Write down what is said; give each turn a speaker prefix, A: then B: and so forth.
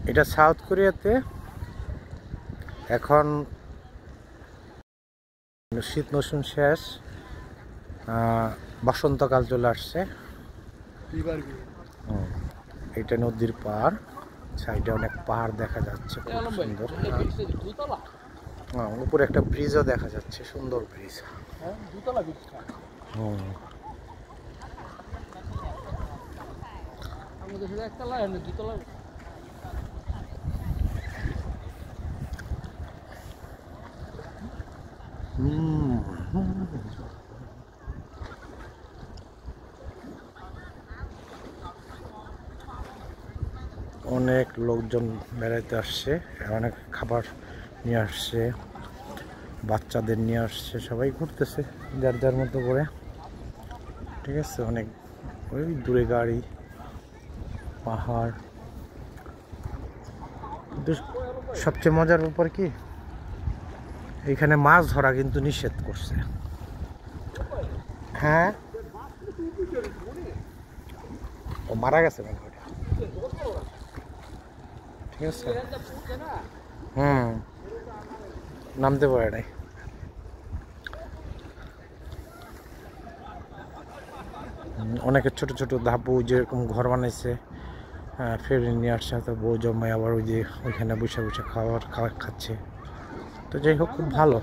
A: এটা সাউথ কোরিয়াতে এখন শীত মৌসুম শেষ, বসন্তকাল চলে আসছে। এটা নদীর পাড়, সাইডে অনেক পাহাড় দেখা যাচ্ছে, খুব সুন্দর। উপরে একটা ব্রিজও দেখা যাচ্ছে, সুন্দর ব্রিজ। অনেক লোকজন বেড়াইতে আসছে, অনেক খাবার নিয়ে আসছে, বাচ্চাদের নিয়ে আসছে, সবাই ঘুরতেছে যার যার মতো করে। ঠিক আছে, অনেক ওই দূরে গাড়ি, পাহাড়। কিন্তু সবচেয়ে মজার ব্যাপার কি, এইখানে মাছ ধরা কিন্তু নিষেধ করছে। হ্যাঁ, ও মারা গেছে মনে হয়। ঠিক আছে, নামতে পারে নাই। অনেকে ছোট ছোট ধাপু যেরকম ঘর বানাইছে, ফেরি নিয়ে আসছে, তো বউ জমায় আবার ওই যে ওইখানে বসে বসে খাবার খাচ্ছে। তো যাই হোক, খুব ভালো।